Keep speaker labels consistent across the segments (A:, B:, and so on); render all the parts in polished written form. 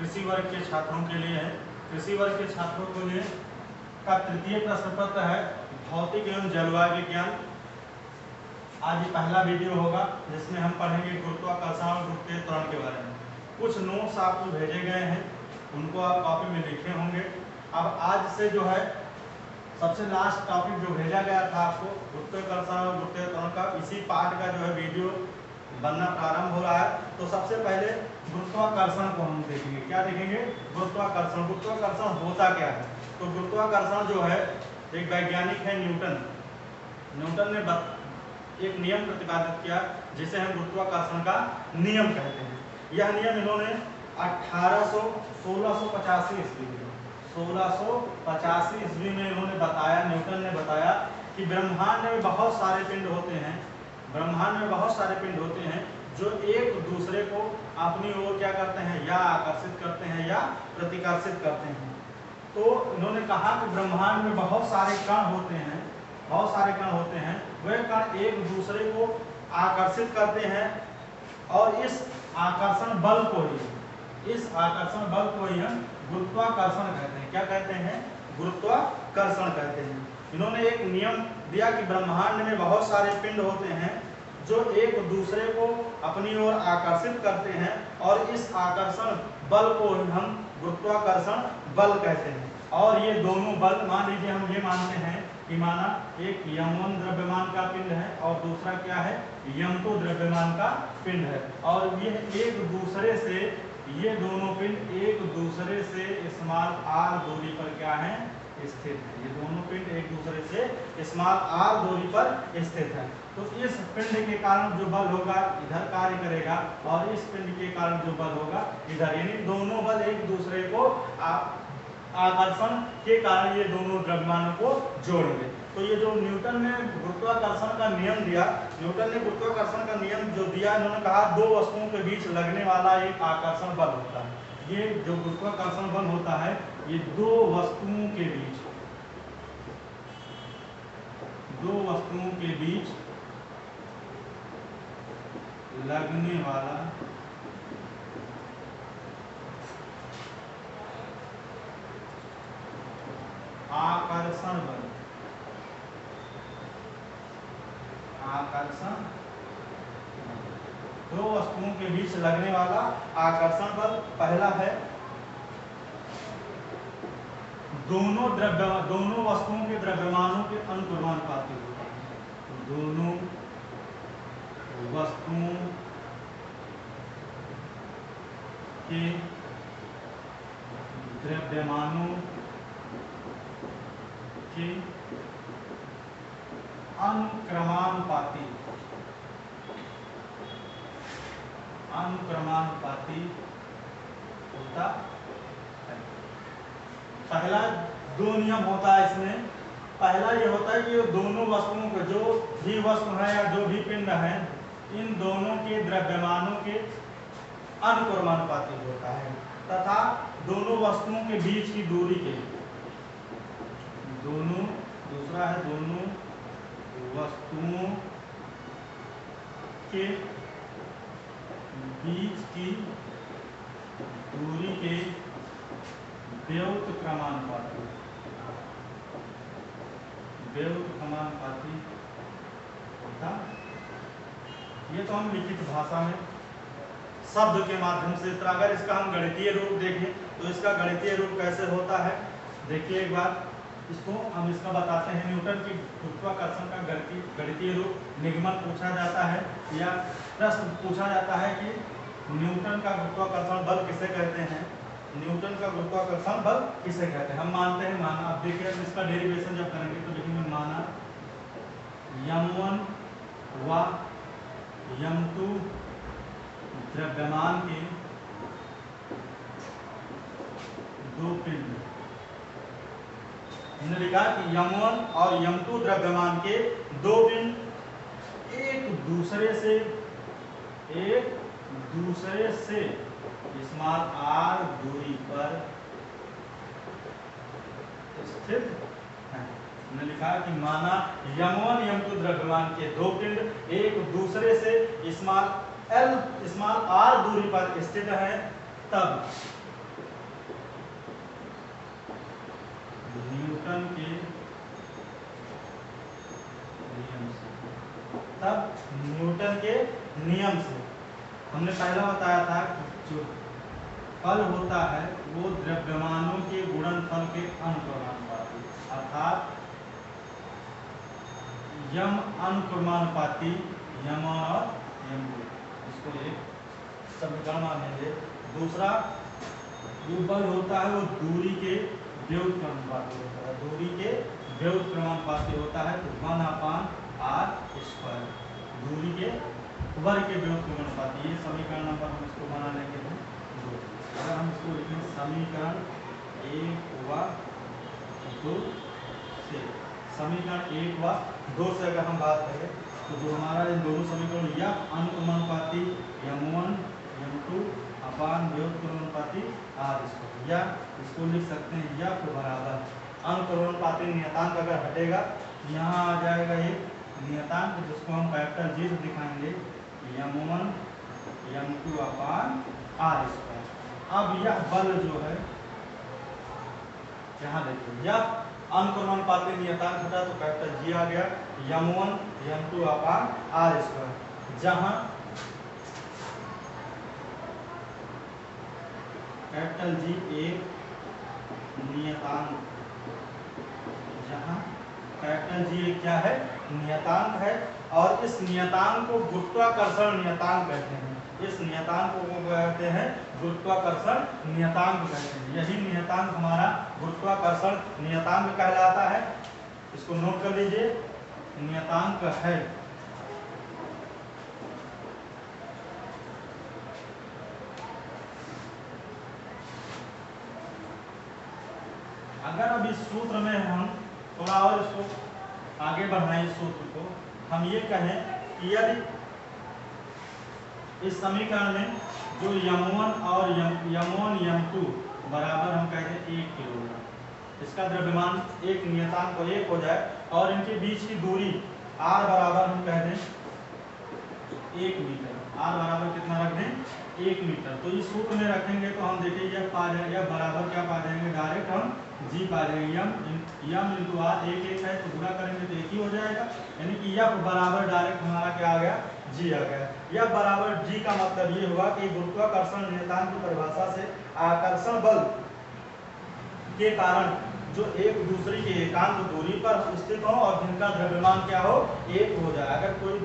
A: कृषि वर्ग के छात्रों के लिए है। कृषि वर्ग के छात्रों के लिए का तृतीय प्रश्न पत्र है भौतिक एवं जलवायु विज्ञान। आज ये पहला वीडियो होगा जिसमें हम पढ़ेंगे गुरुत्वाकर्षण और गुरुत्वीय त्वरण के बारे में। कुछ नोट्स आपको भेजे गए हैं, उनको आप कॉपी में लिखे होंगे। अब आज से जो है सबसे लास्ट टॉपिक जो भेजा गया था आपको गुरुत्वाकर्षण और गुरुत्वीय त्वरण का, इसी पार्ट का जो है वीडियो बनना प्रारंभ हो रहा है। तो सबसे पहले गुरुत्वाकर्षण को हम देखेंगे। क्या देखेंगे? गुरुत्वाकर्षण। गुरुत्वाकर्षण होता क्या है? तो गुरुत्वाकर्षण जो है एक वैज्ञानिक है न्यूटन। न्यूटन ने एक नियम प्रतिपादित किया जिसे हम गुरुत्वाकर्षण का नियम कहते हैं। यह नियम इन्होंने 1685 ईस्वी में इन्होंने बताया, न्यूटन ने बताया कि ब्रह्मांड में बहुत सारे पिंड होते हैं, ब्रह्मांड में बहुत सारे पिंड होते हैं जो एक दूसरे को अपनी ओर क्या करते हैं, या आकर्षित करते हैं या प्रतिकर्षित करते हैं। तो इन्होंने कहा कि ब्रह्मांड में बहुत सारे कण होते हैं, बहुत सारे कण होते हैं, वे कण एक दूसरे को आकर्षित करते हैं और इस आकर्षण बल को ही हम गुरुत्वाकर्षण कहते हैं। क्या कहते हैं? गुरुत्वाकर्षण कहते हैं। इन्होंने एक नियम दिया कि ब्रह्मांड में बहुत सारे पिंड होते हैं जो एक दूसरे को अपनी ओर आकर्षित करते हैं और इस आकर्षण बल को हम गुरुत्वाकर्षण बल कहते हैं। और ये दोनों बल, मान लीजिए हम ये मानते हैं कि माना एक m1 द्रव्यमान का पिंड है और दूसरा क्या है, m2 द्रव्यमान का पिंड है, और ये दोनों पिंड एक दूसरे से स्मॉल r दूरी पर क्या है, स्थित है। ये दोनों पिंड एक दूसरे से स्मॉल r दूरी पर स्थित है। तो इस पिंड के कारण जो बल होगा इधर कार्य करेगा और इस पिंड के कारण जो बल होगा इधर, यानी दोनों बल एक दूसरे को आकर्षण के कारण ये दोनों द्रव्यमानों को जोड़ेंगे। तो ये जो न्यूटन ने गुरुत्वाकर्षण का नियम दिया, न्यूटन ने गुरुत्वाकर्षण का नियम जो दिया, इन्होंने कहा दो वस्तुओं के बीच लगने वाला एक आकर्षण बल होता है। ये जो गुरुत्वाकर्षण बल होता है ये दो वस्तुओं के बीच लगने वाला आकर्षण बल, दो वस्तुओं के बीच लगने वाला आकर्षण बल। पहला है दोनों वस्तुओं के द्रव्यमानों के अनुक्रमानुपाती होता है। दोनों वस्तुओं के द्रव्यमानों के अनुक्रमानुपाती होता है। पहला दो नियम होता है इसमें। पहला ये होता है कि दोनों वस्तुओं के, जो भी वस्तु है या जो भी पिंड है, इन दोनों के द्रव्यमानों के अनुक्रमानुपाती होता है तथा दोनों वस्तुओं के बीच की दूरी के, दूसरा है दोनों वस्तुओं के बीच की दूरी के व्युत्क्रमानुपाती होता। ये तो हम लिखित भाषा में शब्द के माध्यम से, अगर इसका हम गणितीय रूप देखें तो इसका गणितीय रूप कैसे होता है, देखिए एक बार इसको हम इसका बताते हैं। न्यूटन की गुरुत्वाकर्षण का गणितीय रूप निगमन पूछा जाता है या प्रश्न पूछा जाता है कि न्यूटन का गुरुत्वाकर्षण बल किसे कहते हैं, न्यूटन का गुरुत्वाकर्षण बल किसे कहते हैं। हम मानते हैं, माना, अब देखिए इसका डेरिवेशन जब करेंगे तो देखेंगे, माना m1 व m2 द्रव्यमान के दो पिंड, हमने लिखा कि m1 और m2 द्रव्यमान के दो पिंड एक दूसरे से स्मॉल r दूरी पर स्थित है। हमने लिखा कि माना m1 m2 द्रव्यमान के दो पिंड एक दूसरे से स्मॉल r दूरी पर स्थित है, तब न्यूटन के नियम से। तब न्यूटन के नियम से हमने पहला बताया था कि जो फल होता है वो द्रव्यमानों के गुणनफल के अनुक्रमानुपाती, अर्थात यम अनुक्रमानुपाती, यम और यम, इसको एक समीकरण मानेंगे। दूसरा जो बल होता है वो दूरी के व्युत्क्रमानुपाती होता है, दूरी के व्युत्क्रमानुपाती होता है, तो 1/r², दूरी के वर्ग के व्युत्क्रमानुपाती। ये समीकरण नंबर हम इसको बना लेंगे 2। अगर हम इसको लिखें समीकरण 1 व 2 से, समीकरण 1 व 2 से अगर हम बात करें तो जो हमारा इन दोनों समीकरण या अनुक्रमानुपाती m1 m2 अपान व्युत्क्रमानुपाती r², या इसको लिख सकते हैं या तो बराबर अनुक्रमानुपाती नियतांक अगर हटेगा यहाँ आ जाएगा एक नियतांक जिसको हम कैपिटल G से दिखाएंगे, m1 m2 अपान r²। अब यह बल जो है यहाँ देखिए, यह अनुक्रमानुपाती नियतांक हटा तो कैपिटल G आ गया, m1 m2 अपान r², जहां कैपिटल G एक नियतांक, जहां कैपिटल G एक क्या है, नियतांक है, और इस नियतांक को गुरुत्वाकर्षण नियतांक कहते हैं। इस नियतांक को कहते हैं गुरुत्वाकर्षण नियतांक कहते हैं। यही नियतांक हमारा गुरुत्वाकर्षण नियतांक कहलाता है। इसको नोट कर लीजिए, नियतांक है। अगर अब इस सूत्र में हम थोड़ा और इसको आगे बढ़ाएं, इस सूत्र को हम ये कहें कि यदि इस समीकरण में जो m1 और m1 m2 बराबर हम कहते हैं 1 किलोग्राम, इसका द्रव्यमान एक नियतांक को 1 हो जाए और इनके बीच की दूरी r बराबर हम कह दें 1 मीटर, r बराबर कितना रख दें 1 मीटर। तो इस सूत्र में रखेंगे तो हम देखिए यह पा जाएंगे, यह बराबर क्या पा जाएंगे, डायरेक्ट हम g पा जाएंगे, यम इंटू आर, एक एक है तो गुणा करेंगे तो एक ही हो जाएगा, यानी कि यह बराबर डायरेक्ट हमारा क्या आ गया, g आ गया। यह बराबर g का मतलब ये हुआ कि गुरुत्वाकर्षण नियतांक की परिभाषा से आकर्षण बल के कारण जो एक दूसरे के एकांत दूरी पर स्थित हो और जिनका द्रव्यमान क्या हो, एक हो जाए। अगर कोई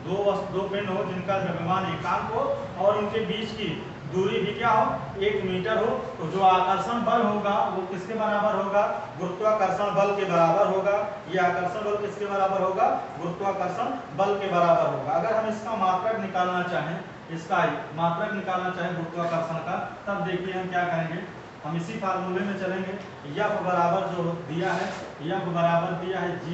A: दो पिंड हो जिनका द्रव्यमान एकांक हो और उनके बीच की दूरी भी क्या हो, 1 मीटर हो, तो जो आकर्षण बल होगा वो किसके बराबर होगा, गुरुत्वाकर्षण बल के बराबर होगा। ये आकर्षण बल किसके बराबर होगा, गुरुत्वाकर्षण बल के बराबर होगा। अगर हम इसका मात्रक निकालना चाहें, इसका मात्रक निकालना चाहें गुरुत्वाकर्षण का, तब देखिए हम क्या करेंगे, हम इसी फार्मूले में चलेंगे। यह बराबर जो दिया है, यह बराबर दिया है g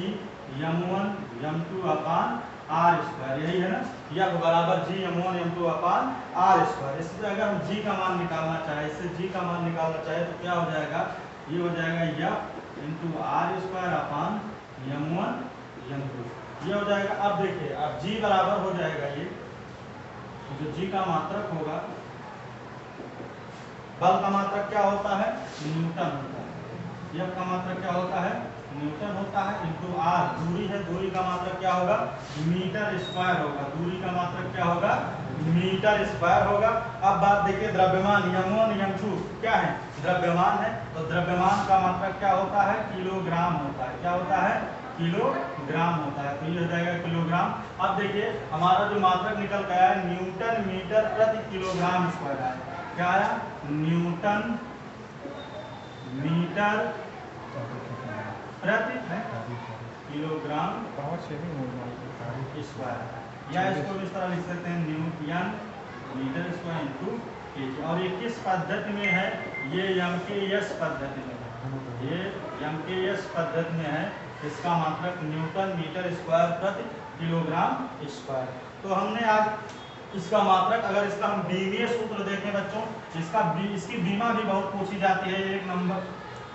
A: m1 m2 अपान r², यही है ना, यह बराबर g m1 m2 अपान r²। इससे अगर हम g का मान निकालना चाहे, इससे g का मान निकालना चाहे तो क्या हो जाएगा, ये हो जाएगा यह इंटू r² अपान m1 m2, ये हो जाएगा। अब देखिए, अब g बराबर हो जाएगा, ये जो g का मात्रक होगा, बल का मात्रक क्या होता है, न्यूटन होता है। यह का मात्रक क्या होता है, न्यूटन होता है, इंटू आर दूरी है, दूरी का मात्रक क्या होगा, मीटर स्क्वायर होगा, दूरी का मात्रक क्या होगा, मीटर स्क्वायर होगा। अब बात देखिए, द्रव्यमान m1 m2 क्या है, द्रव्यमान है, तो द्रव्यमान का मात्रक क्या होता है, किलोग्राम होता है। क्या होता है, किलोग्राम होता है, तो ये हो जाएगा किलोग्राम। अब देखिए हमारा जो मात्रक निकल गया है, न्यूटन मीटर प्रति किलोग्राम स्क्वायर है। क्या आया, न्यूटन मीटर प्रति किलोग्राम स्क्वायर, या इसको इस तरह लिख सकते हैं, newton metre square into KG. और ये किस पद्धति में है, ये MKS पद्धति में है, ये MKS पद्धति में है। इसका मात्रक न्यूटन मीटर स्क्वायर प्रति किलोग्राम स्क्वायर। तो हमने आज इसका मात्रक, अगर इसका हम बीमीय सूत्र देखें बच्चों, इसकी बीमा भी बहुत पूछी जाती है, 1 नंबर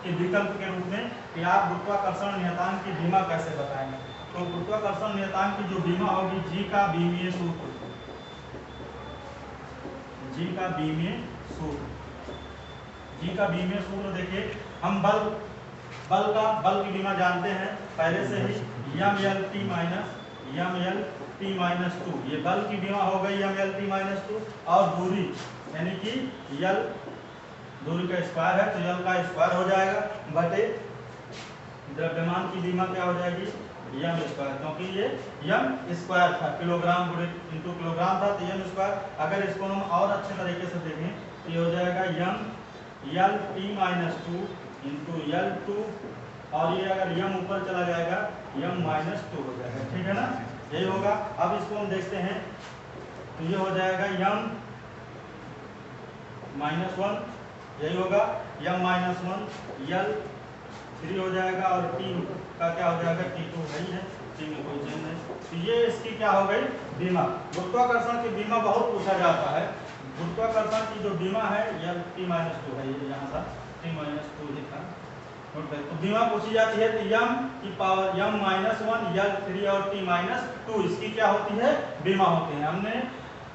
A: के विकल्प के रूप में, कि आप गुरुत्वाकर्षण नियतांक की बीमा कैसे बताएंगे। तो गुरुत्वाकर्षण नियतांक की जो बीमा होगी, जी का बीमीय सूत्र, जी का बीमीय सूत्र, जी का बीमीय सूत्र देखिए, हम बल बल की बीमा जानते हैं पहले से ही, mLT-2, ये बल की बीमा हो गई mLT-2, और दूरी यानी कि L दूरी का स्क्वायर है तो L का स्क्वायर हो जाएगा बटे द्रव्यमान की बीमा क्या हो जाएगी m स्क्वायर, क्योंकि ये m स्क्वायर था, किलोग्राम इंटू किलोग्राम था तो m स्क्वायर। अगर इसको हम और अच्छे तरीके से देखें तो ये हो जाएगा mLT-2 इंटू L2, और ये अगर m ऊपर चला जाएगा m-2 हो जाएगा, ठीक है ना, यही होगा। अब इसको हम देखते हैं तो ये हो जाएगा m-1, यही होगा m-1, L3 हो जाएगा, और T का क्या हो जाएगा T2 है ही है, T में कोई चेंज नहीं। तो ये इसकी क्या हो गई बीमा। गुरुत्वाकर्षण की बीमा बहुत पूछा जाता है। गुरुत्वाकर्षण की जो बीमा है T-2 है, ये यहाँ था T-2 लिखा, तो बीमा पूछी जाती है तो m की पावर m-1, L3 और T-2 इसकी क्या होती है बीमा होती है। हमने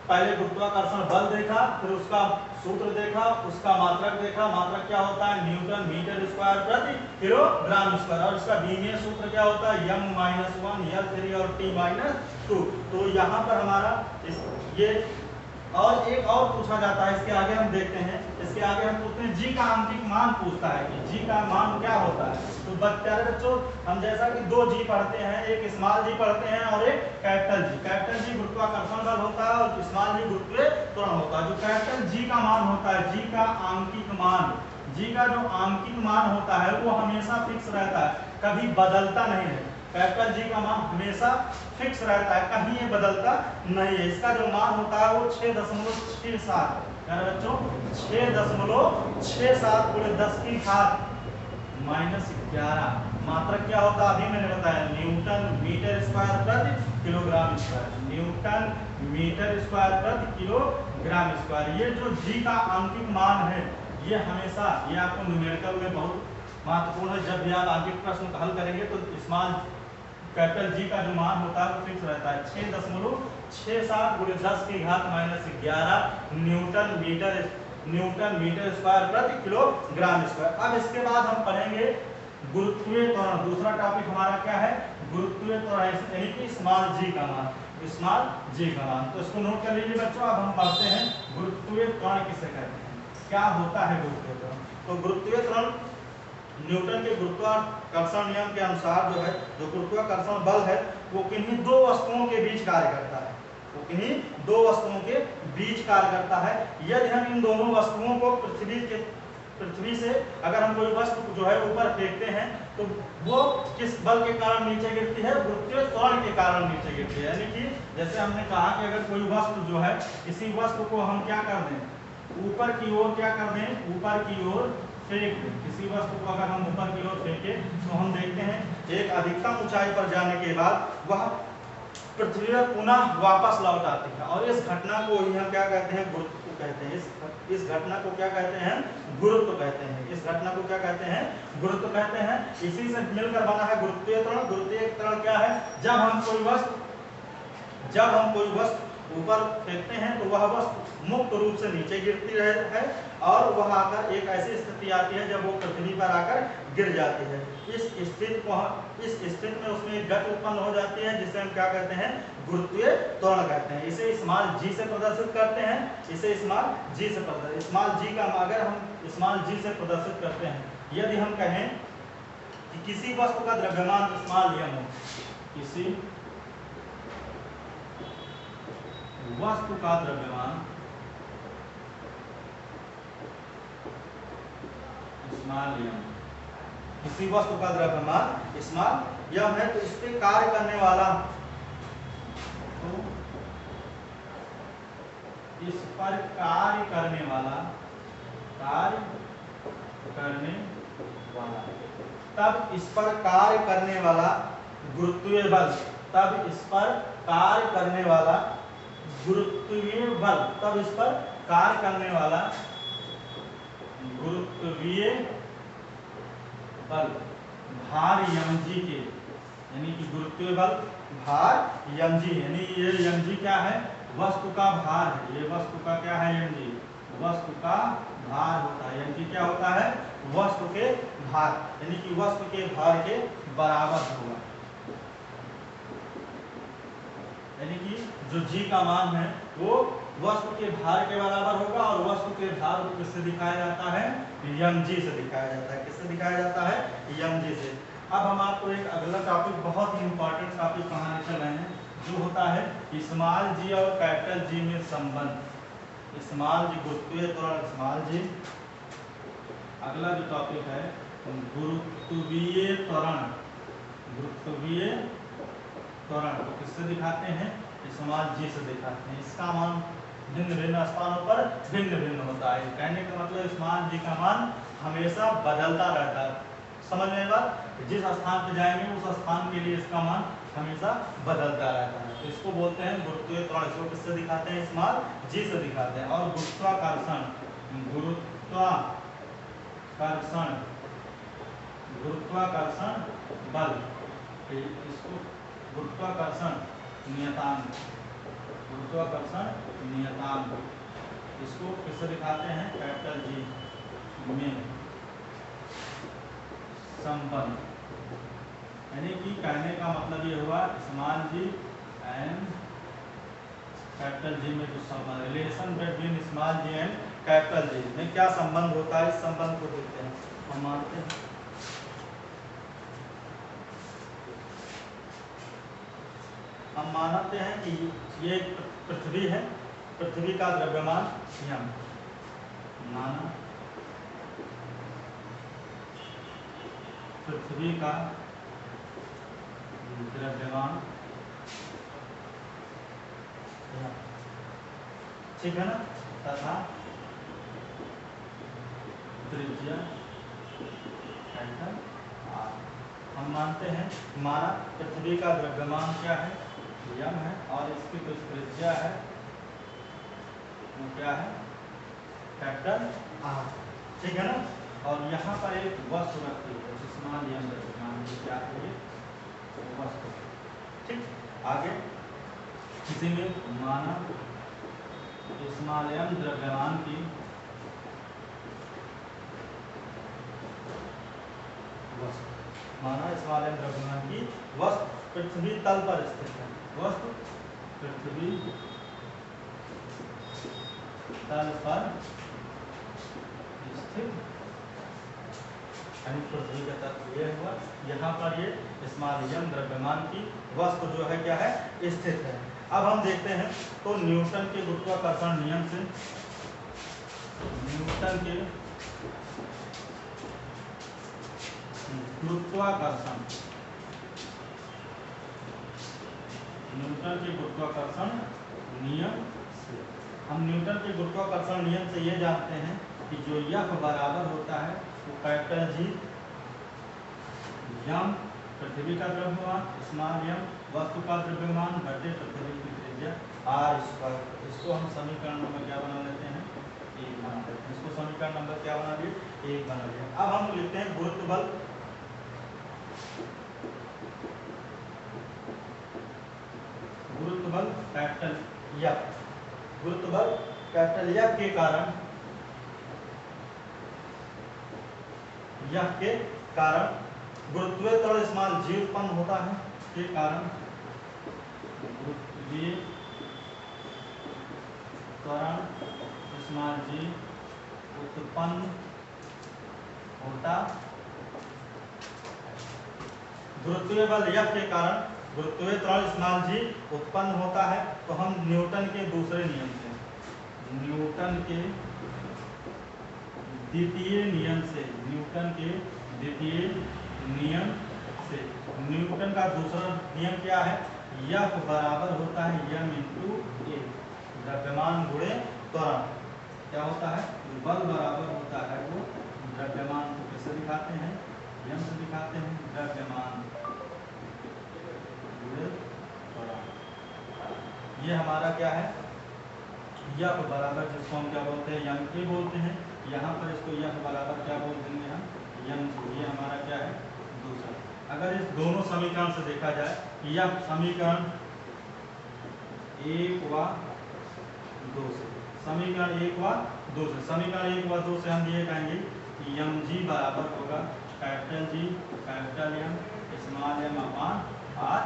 A: पहले गुरुत्वाकर्षण बल देखा, फिर उसका सूत्र देखा, उसका मात्रक देखा। मात्रक क्या होता है न्यूटन मीटर स्क्वायर प्रति किलोग्राम स्क्वायर, और इसका बीमीय सूत्र क्या होता है m-1, L3 और T-2। तो यहाँ पर हमारा ये और एक और पूछा जाता है, इसके आगे हम देखते हैं, इसके आगे हम पूछते हैं जी का आंतरिक मान पूछता है कि जी का मान क्या होता है। तो प्यारे बच्चों हम जैसा कि दो जी पढ़ते हैं, एक स्मॉल जी पढ़ते हैं और एक कैपिटल जी। कैपिटल जी गुरुत्वाकर्षण बल होता है और स्मॉल जी गुरुत्वीय त्वरण होता है। जो कैपिटल जी का मान होता है, जी का आंकिक मान, जी का जो आंकिक मान होता है वो हमेशा फिक्स रहता है, कभी बदलता नहीं है। कैपिटल जी का मान हमेशा फिक्स रहता है, कहीं ये बदलता नहीं है। इसका जो मान होता है वो 6.67 बच्चों 6.67 गुणे 10 की घात -11। मात्रक क्या होता है अभी मैंने बताया न्यूटन मीटर स्क्वायर प्रति kilogram square, newton metre square प्रति किलोग्राम स्क्वायर। ये जो जी का आंकिक मान है ये हमेशा, ये आपको न्यूमेरिकल में बहुत महत्वपूर्ण है। जब भी आप आंकिक प्रश्न हल करेंगे तो स्मॉल कैपिटल जी का जो मान होता है वो फिक्स रहता है 6.67 गुणे 10 की घात -11 न्यूटन मीटर स्क्वायर प्रति किलोग्राम स्क्वायर। अब इसके बाद हम पढ़ेंगे गुरुत्वीय त्वरण। दूसरा टॉपिक हमारा क्या है गुरुत्वीय त्वरण, यानी कि स्मॉल जी का मान, स्मॉल जी का मान। तो इसको नोट कर लीजिए बच्चों। अब हम पढ़ते हैं गुरुत्वीय त्वरण किसे कहते हैं, क्या होता है गुरुत्वीय त्वरण। तो गुरुत्वीय त्वरण न्यूटन के गुरुत्वाकर्षण नियम के अनुसार जो है, जो गुरुत्वाकर्षण बल है वो किन्हीं दो वस्तुओं के बीच कार्य करता है, वो किन्हीं दो वस्तुओं के बीच कार्य करता है। यदि हम इन दोनों वस्तुओं को पृथ्वी से अगर हम कोई वस्तु जो है ऊपर फेंकते हैं तो वो किस बल के कारण नीचे गिरती है, गुरुत्वीय त्वरण के कारण नीचे गिरती है। यानी कि जैसे हमने कहा कि अगर कोई वस्तु जो है, किसी वस्तु को हम क्या कर दें ऊपर की ओर, क्या कर दें ऊपर की ओर फेंक दें, किसी वस्तु को अगर हम ऊपर की ओर फेंके तो हम देखते हैं एक अधिकतम ऊंचाई पर जाने के बाद वह पृथ्वी पर पुनः वापस लौट आती है, और इस घटना को ही हम क्या कहते हैं गुरुत्व कहते हैं। इस घटना को क्या कहते हैं गुरुत्व कहते हैं। इस घटना को क्या कहते हैं गुरुत्व कहते हैं। इसी से मिलकर बना है गुरुत्वीय त्वरण। गुरुत्वीय त्वरण क्या है, जब हम कोई वस्तु ऊपर फेंकते हैं तो वह वस्तु मुक्त रूप से नीचे गिरती है और वह आकर एक ऐसी स्थिति आती है जब वो पृथ्वी पर आकर गिर जाती है। इस स्थिति में उसमें एक गति उत्पन्न हो जाती है जिसे हम क्या कहते हैं गुरुत्वीय त्वरण कहते हैं। इसे स्मॉल जी से प्रदर्शित करते हैं, इसे स्मॉल जी से प्रदर्शित, स्मॉल जी का अगर हम स्मॉल जी से प्रदर्शित करते हैं, यदि हम कहें कि किसी वस्तु का द्रव्यमान स्मॉल m हो, किसी वस्तु का द्रव्यमान स्मॉल m, किसी वस्तु का द्रव्यमान स्मॉल m है, तो इस पे कार्य करने वाला, तो इस पर कार्य करने वाला तब इस पर कार्य करने वाला गुरुत्वीय बल, तब इस पर कार्य करने वाला गुरुत्वीय बल, तब इस पर कार्य करने वाला गुरुत्वीय बल भार mg के, यानी कि गुरुत्वीय बल भार mg, यानी ये mg क्या है वस्तु का भार है, ये वस्तु का क्या है mg वस्तु का भार होता है, यानी कि क्या होता है, वस्तु के भार, यानी कि वस्तु के भार के बराबर होगा, यानी कि जो g का मान है वो वस्तु के भार के बराबर होगा, और वस्तु के भार को किससे दिखाया जाता है, mg से दिखाया जाता है। किससे दिखाया जाता है, mg से। अब हम आपको एक अगला टॉपिक, बहुत ही इंपॉर्टेंट टॉपिक पढ़ाने चल रहे हैं, जो होता है स्मॉल g और कैपिटल G में संबंध। स्मॉल g गुरुत्वीय त्वरण, स्मॉल g। अगला जो टॉपिक है गुरुत्वीय त्वरण, गुरुत्वीय त्वरण को किससे दिखाते हैं, स्मॉल g से दिखाते हैं। इसका मान भिन्न भिन्न स्थानों पर भिन्न भिन्न होता है। कहने का मतलब स्मॉल g का मान हमेशा बदलता रहता है। समझ में बात, जिस स्थान पर जाएंगे उस स्थान के लिए इसका मान हमेशा बदलता रहता है। तो इसको बोलते हैं गुरुत्वीय त्वरण। इसको किससे दिखाते हैं, स्मॉल g से दिखाते हैं। और गुरुत्वाकर्षण, गुरुत्वाकर्षण, गुरुत्वाकर्षण बल, इसको गुरुत्वाकर्षण नियतांक, गुरुत्वाकर्षण नियतांक, इसको किससे दिखाते हैं, कैपिटल G में संबंध। यानी कि कहने का मतलब ये हुआ small g and capital G में जो संबंध, relation between small g and capital G में क्या संबंध होता है, इस संबंध को देखते हैं। हम मानते हैं, हम मानते हैं कि ये पृथ्वी है, पृथ्वी का द्रव्यमान m, माना पृथ्वी का द्रव्यमान, ठीक है ना, तथा त्रिज्या r। हम मानते हैं, माना पृथ्वी का द्रव्यमान क्या है, m है, और इसकी कुछ त्रिज्या है, वो क्या है, कैपिटल R, ठीक है ना। और यहाँ पर एक वस्तु रखी है, स्मॉल m द्रव्यमान की क्या है, वस्तु, ठीक। आगे किसी में माना स्मॉल m द्रव्यमान की वस्तु, माना स्मॉल m द्रव्यमान की वस्तु पृथ्वी तल पर स्थित है, वस्तु पृथ्वी तल पर स्थित, यानी पृथ्वी का तत्व ये हुआ, यहाँ पर ये स्मॉल m द्रव्यमान की वस्तु जो है क्या है, स्थित है। अब हम देखते हैं तो न्यूटन के गुरुत्वाकर्षण नियम से, न्यूटन के गुरुत्वाकर्षण, न्यूटन के गुरुत्वाकर्षण नियम से, हम न्यूटन के गुरुत्वाकर्षण नियम से ये जानते हैं कि जो F बराबर होता है वो कैपिटल G m पृथ्वी का द्रव्यमान, स्मॉल m वस्तु का द्रव्यमान बटे पृथ्वी की त्रिज्या r²। इसको हम समीकरण नंबर क्या बना लेते हैं, 1 बना लेते हैं। इसको समीकरण नंबर क्या बना लिए, 1 बना लिया। अब हम लिखते हैं गुरुत्व बल, गुरुत्व बल कैपिटल F, गुरुत्व बल कैपिटल F के कारण, F के कारण गुरुत्वीय त्वरण स्मॉल g उत्पन्न होता है, के कारण गुरुत्वीय त्वरण स्मॉल g उत्पन्न होता, गुरुत्वीय बल F के कारण गुरुत्वीय त्वरण स्मॉल g उत्पन्न होता है। तो हम न्यूटन के दूसरे नियम से, न्यूटन के द्वितीय नियम से, न्यूटन के द्वितीय नियम से, न्यूटन का दूसरा नियम क्या है, F बराबर होता है m × a, द्रव्यमान गुणे त्वरण। क्या होता है, बल बराबर होता है वो द्रव्यमान को कैसे दिखाते हैं, m से दिखाते हैं, द्रव्यमान गुणे त्वरण। ये हमारा क्या है, F बराबर, जिसको हम क्या बोलते हैं, m बोलते हैं। यहाँ पर इसको F बराबर क्या बोल देंगे हम, m। ये हमारा क्या है, दूसरा। अगर इस दोनों समीकरण से देखा जाए, यह समीकरण 1 व 2 से, समीकरण 1 व 2 से। समीकरण 1 व 2 से हम ये कहेंगे कि एम जी बराबर होगा capital G capital M small M upon R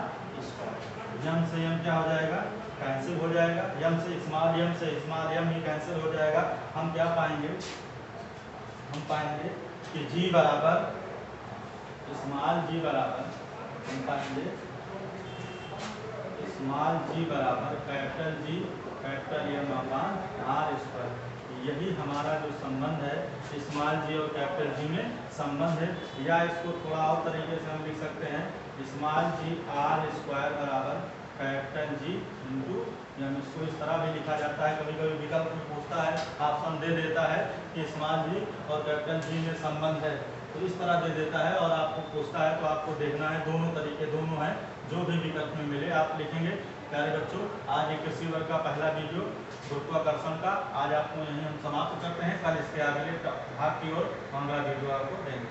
A: square. M से एम क्या हो जाएगा, कैंसिल हो जाएगा। एम से स्मॉल एम ही कैंसिल हो जाएगा। हम क्या पाएंगे, हम पाएंगे कि जी बराबर स्मॉल जी बराबर, हम पाएंगे स्मॉल जी बराबर capital G capital M upon R square. यही हमारा जो संबंध है स्मॉल जी और कैपिटल जी में संबंध है। या इसको थोड़ा और तरीके से हम लिख सकते हैं स्मॉल जी आर स्क्वायर बराबर कैपिटल जी इंटू एम। इसको इस तरह भी लिखा जाता है, कभी कभी विकल्प में पूछता है, ऑप्शन दे देता है कि स्मॉल जी और कैपिटल जी में संबंध है, तो इस तरह दे देता है और आपको पूछता है तो आपको देखना है दोनों तरीके दोनों हैं, जो भी विकल्प में मिले आप लिखेंगे। प्यारे बच्चों, आज एक कृषि वर्ग का पहला वीडियो गुरुत्वाकर्षण का आज आपको यहीं हम समाप्त करते हैं। कल इसके अगले भाग की ओर हम अगला वीडियो आपको देंगे।